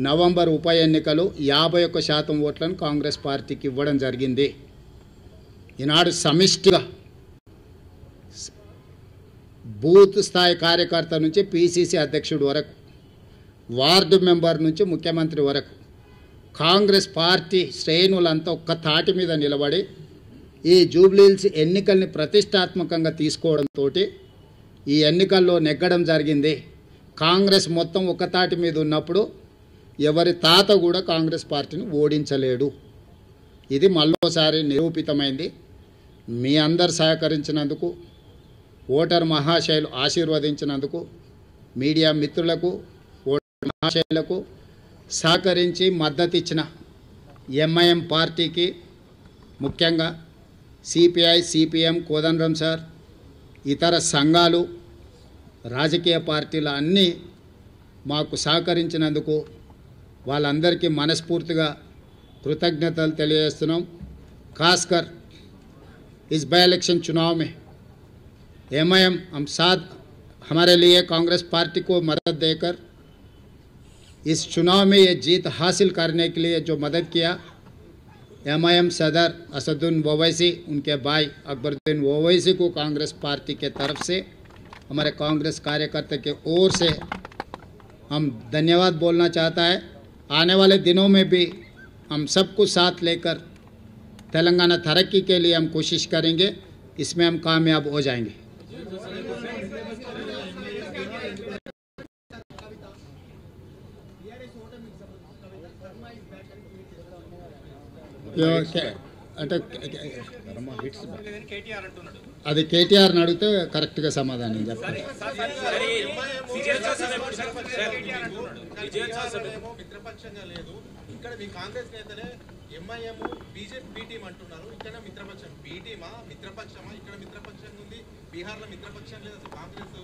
November ఉప ఎన్నికలు 51% ఓట్లను కాంగ్రెస్ పార్టీకి ఇవ్వడం జరిగింది. ఈనాడు సమిష్టిగా బూత్ స్థాయి కార్యకర్త నుంచి పీసీసీ అధ్యక్షుడు వరకు, వార్డు మెంబర్ నుంచి ముఖ్యమంత్రి వరకు కాంగ్రెస్ పార్టీ శ్రేణులంతా ఒక్క తాటి మీద నిలబడి ఈ జూబ్లీహిల్స్ ఎన్నికల్ని ప్రతిష్టాత్మకంగా తీసుకోవడంతో ఈ ఎన్నికల్లో నెగ్గడం జరిగింది. కాంగ్రెస్ మొత్తం ఒక తాటి మీద ఉన్నప్పుడు ఎవరి తాత కూడా కాంగ్రెస్ పార్టీని ఓడించలేడు. ఇది మళ్ళోసారి నిరూపితమైంది. మీ అందరు సహకరించినందుకు, ఓటర్ మహాశయులు ఆశీర్వదించినందుకు, మీడియా మిత్రులకు, ఓటర్ మహాశయులకు సహకరించి మద్దతు ఇచ్చిన ఎంఐఎం పార్టీకి, ముఖ్యంగా సిపిఐ, సిపిఎం, కోదండరాం సార్, ఇతర సంఘాలు, రాజకీయ పార్టీలు అన్నీ మాకు సహకరించినందుకు వాళ్ళందరికీ మనస్ఫూర్తిగా कृतज्ञतలు తెలియజేస్తున్నాం. खासकर इस बाई इलेक्शन चुनाव में एमआईएम हम साथ हमारे लिए कांग्रेस पार्टी को मदद देकर इस चुनाव में ये जीत हासिल करने के लिए जो मदद किया, एमआईएम सदर असदुद्दीन ओवैसी, उनके भाई अकबरुद्दीन ओवैसी को कांग्रेस पार्टी के तरफ से, हमारे कांग्रेस कार्यकर्ता के ओर से हम धन्यवाद बोलना चाहता है. आने वाले दिनों में भी हम सबको साथ लेकर तेलंगाना तरक्की के लिए हम कोशिश करेंगे. इसमें हम कामयाब हो जाएंगे. అంటే అది కేటీఆర్ అడిగితే కరెక్ట్గా సమాధానం చెప్తాను. ఇక్కడ మీ కాంగ్రెస్ నేతలే ఎంఐఎం బీజేపీ బి టీం అంటున్నారు. ఇక్కడ మిత్రపక్షం బి టీమా, మిత్రపక్షమా? ఇక్కడ మిత్రపక్షంగా ఉంది, బీహార్లో మిత్రపక్షం లేదు. అసలు కాంగ్రెస్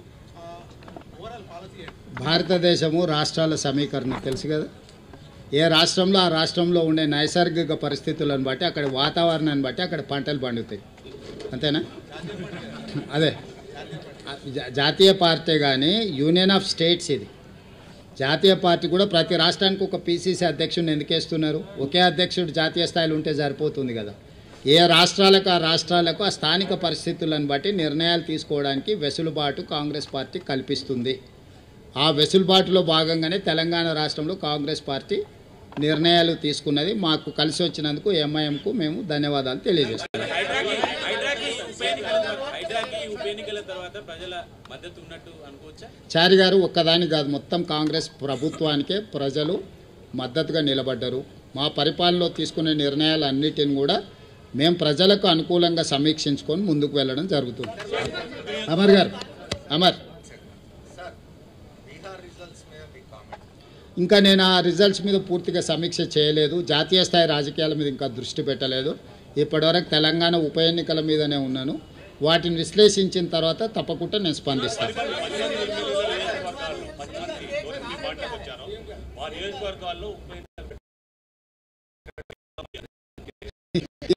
ఓవరాల్ పాలసీ ఏంటి? భారతదేశము రాష్ట్రాల సమీకరణ తెలుసు కదా. ఏ రాష్ట్రంలో ఆ రాష్ట్రంలో ఉండే నైసర్గిక పరిస్థితులను బట్టి, అక్కడ వాతావరణాన్ని బట్టి అక్కడ పంటలు పండుతాయి. అంతేనా? అదే జాతీయ పార్టీ కానీ యూనియన్ ఆఫ్ స్టేట్స్ ఇది. జాతీయ పార్టీ కూడా ప్రతి రాష్ట్రానికి ఒక పీసీసీ అధ్యక్షుడిని ఎందుకు వేస్తున్నారు? ఒకే అధ్యక్షుడు జాతీయ స్థాయిలో ఉంటే సరిపోతుంది కదా. ఏ రాష్ట్రాలకు ఆ రాష్ట్రాలకు ఆ స్థానిక పరిస్థితులను బట్టి నిర్ణయాలు తీసుకోవడానికి వెసులుబాటు కాంగ్రెస్ పార్టీ కల్పిస్తుంది. ఆ వెసులుబాటులో భాగంగానే తెలంగాణ రాష్ట్రంలో కాంగ్రెస్ పార్టీ నిర్ణయాలు తీసుకున్నది. మాకు కలిసి వచ్చినందుకు ఎంఐఎంకు మేము ధన్యవాదాలు తెలియజేస్తున్నాం. చారి గారు ఒక్కదాని కాదు, మొత్తం కాంగ్రెస్ ప్రభుత్వానికే ప్రజలు మద్దతుగా నిలబడ్డారు. మా పరిపాలనలో తీసుకునే నిర్ణయాలన్నిటిని కూడా మేము ప్రజలకు అనుకూలంగా సమీక్షించుకొని ముందుకు వెళ్ళడం జరుగుతుంది. అమర్ గారు, అమర్, ఇంకా నేను ఆ రిజల్ట్స్ మీద పూర్తిగా సమీక్ష చేయలేదు. జాతీయ స్థాయి రాజకీయాల మీద ఇంకా దృష్టి పెట్టలేదు. ఇప్పటివరకు తెలంగాణ ఉప ఎన్నికల మీదనే ఉన్నాను. వాటిని విశ్లేషించిన తర్వాత తప్పకుండా నేను స్పందిస్తాను.